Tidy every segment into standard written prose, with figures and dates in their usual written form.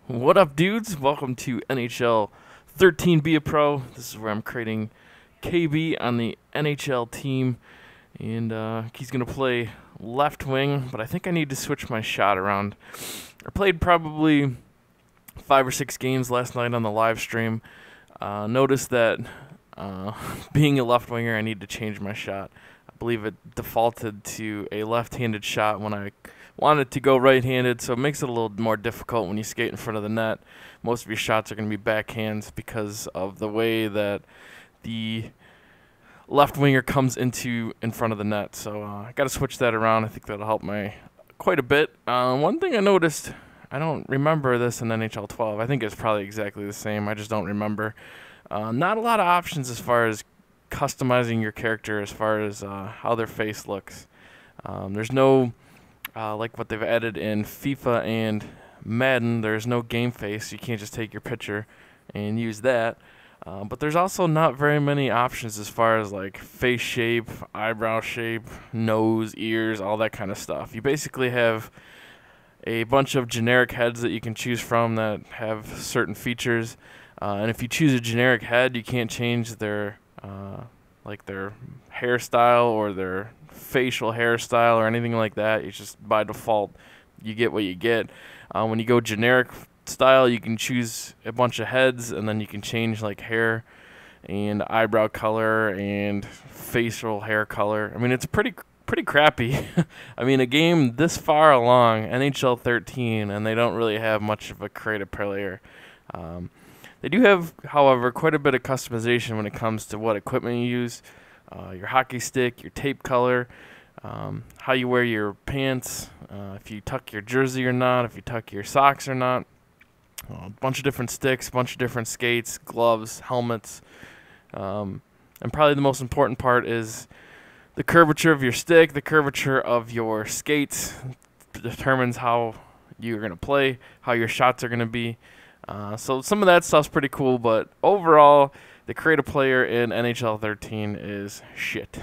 What up, dudes? Welcome to NHL 13 Be a Pro. This is where I'm creating KB on the NHL team, and he's going to play left wing, but I think I need to switch my shot around. I played probably 5 or 6 games last night on the live stream. Noticed that being a left winger, I need to change my shot. I believe it defaulted to a left-handed shot when I wanted to go right-handed, so it makes it a little more difficult when you skate in front of the net. Most of your shots are going to be backhands because of the way that the left winger comes in front of the net. So I got to switch that around. I think that'll help my quite a bit. One thing I noticed, I don't remember this in NHL 12. I think it's probably exactly the same. I just don't remember. Not a lot of options as far as customizing your character as far as how their face looks. There's no like what they've added in FIFA and Madden. There's no game face. You can't just take your picture and use that. But there's also not very many options as far as like face shape, eyebrow shape, nose, ears, all that kind of stuff. You basically have a bunch of generic heads that you can choose from that have certain features. And if you choose a generic head, you can't change their like their hairstyle or their facial hairstyle or anything like that. It's just by default you get what you get. When you go generic style, you can choose a bunch of heads, and then you can change like hair and eyebrow color and facial hair color. I mean, it's pretty crappy. I mean, a game this far along, NHL 13, and they don't really have much of a creative player. They do have, however, quite a bit of customization when it comes to what equipment you use, your hockey stick, your tape color, how you wear your pants, if you tuck your jersey or not, if you tuck your socks or not, a bunch of different sticks, a bunch of different skates, gloves, helmets, and probably the most important part is the curvature of your stick, the curvature of your skates determines how you're going to play, how your shots are going to be. So some of that stuff's pretty cool, but overall, the creative player in NHL 13 is shit.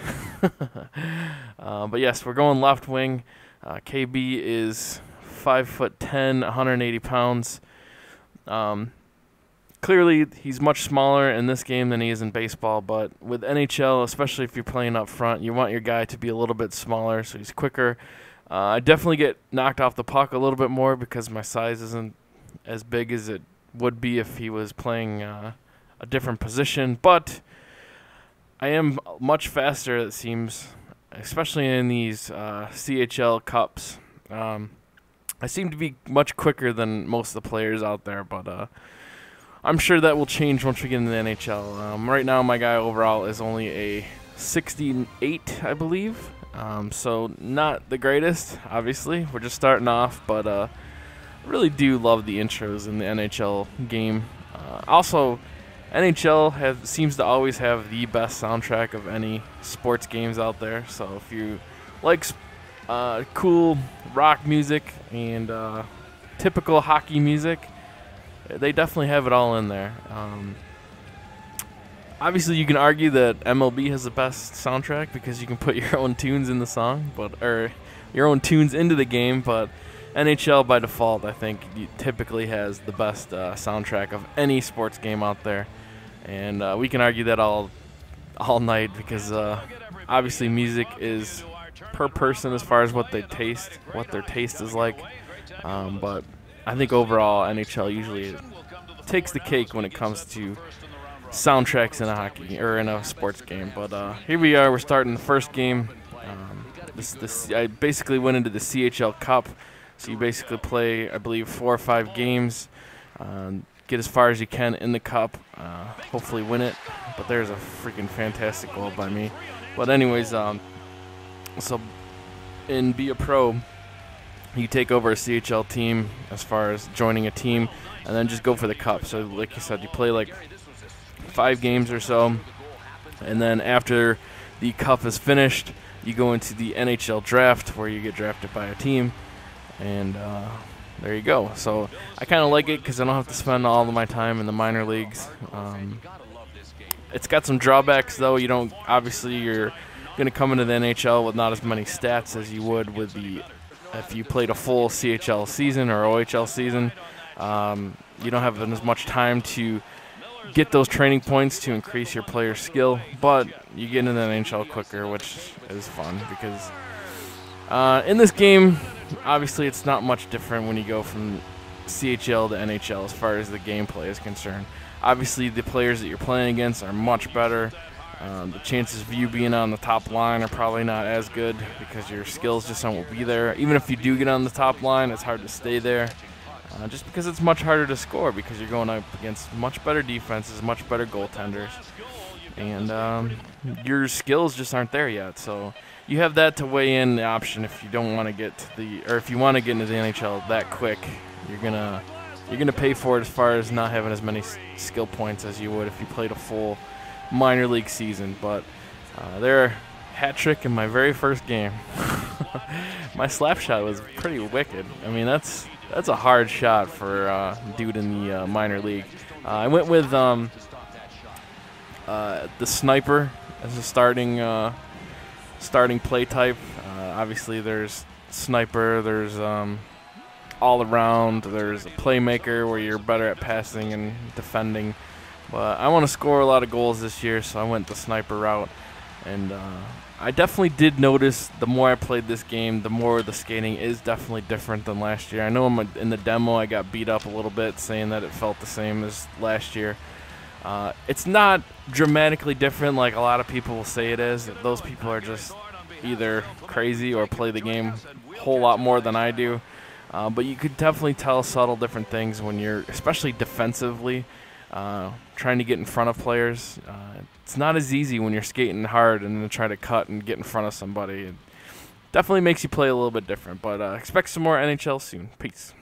But yes, we're going left wing. KB is 5'10", 180 pounds. Clearly, he's much smaller in this game than he is in baseball, but with NHL, especially if you're playing up front, you want your guy to be a little bit smaller so he's quicker. I definitely get knocked off the puck a little bit more because my size isn't as big as it would be if he was playing a different position, but I am much faster, it seems, especially in these CHL Cups. I seem to be much quicker than most of the players out there, but I'm sure that will change once we get into the NHL. Right now, my guy overall is only a 68, I believe, so not the greatest, obviously. We're just starting off, but I really do love the intros in the NHL game. Also, NHL seems to always have the best soundtrack of any sports games out there. So if you like cool rock music and typical hockey music, they definitely have it all in there. Obviously, you can argue that MLB has the best soundtrack because you can put your own tunes in the song, or your own tunes into the game, but NHL by default, I think, typically has the best soundtrack of any sports game out there, and we can argue that all night because obviously music is per person as far as what their taste is like. But I think overall NHL usually takes the cake when it comes to soundtracks in a hockey or in a sports game. But here we are. We're starting the first game. I basically went into the CHL Cup. So you basically play, I believe, 4 or 5 games, get as far as you can in the cup, hopefully win it. But there's a freaking fantastic goal by me. But anyways, so in Be a Pro, you take over a CHL team as far as joining a team, and then just go for the cup. So like you said, you play like 5 games or so, and then after the cup is finished, you go into the NHL draft where you get drafted by a team. And there you go. So I kind of like it because I don't have to spend all of my time in the minor leagues. It's got some drawbacks, though. You're going to come into the NHL with not as many stats as you would with if you played a full CHL season or OHL season. You don't have as much time to get those training points to increase your player's skill, but you get into the NHL quicker, which is fun because in this game, obviously it's not much different when you go from CHL to NHL as far as the gameplay is concerned. Obviously, the players that you're playing against are much better. The chances of you being on the top line are probably not as good because your skills just won't be there. Even if you do get on the top line, it's hard to stay there. Just because it's much harder to score because you're going up against much better defenses, much better goaltenders, and your skills just aren't there yet. So you have that to weigh in the option if you don't want to get to or if you want to get into the NHL that quick. You're gonna pay for it as far as not having as many skill points as you would if you played a full minor league season. But their hat trick in my very first game. My slap shot was pretty wicked. I mean, that's a hard shot for a dude in the minor league. I went with the sniper as a starting play type. Obviously, there's sniper, there's all around, there's a playmaker where you're better at passing and defending. But I want to score a lot of goals this year, so I went the sniper route. And I definitely did notice the more I played this game, the more the skating is definitely different than last year. I know in the demo I got beat up a little bit saying that it felt the same as last year. It's not dramatically different like a lot of people will say it is. Those people are just either crazy or play the game a whole lot more than I do. But you could definitely tell subtle different things when you're, especially defensively, trying to get in front of players. It's not as easy when you're skating hard and then try to cut and get in front of somebody. It definitely makes you play a little bit different. But expect some more NHL soon. Peace.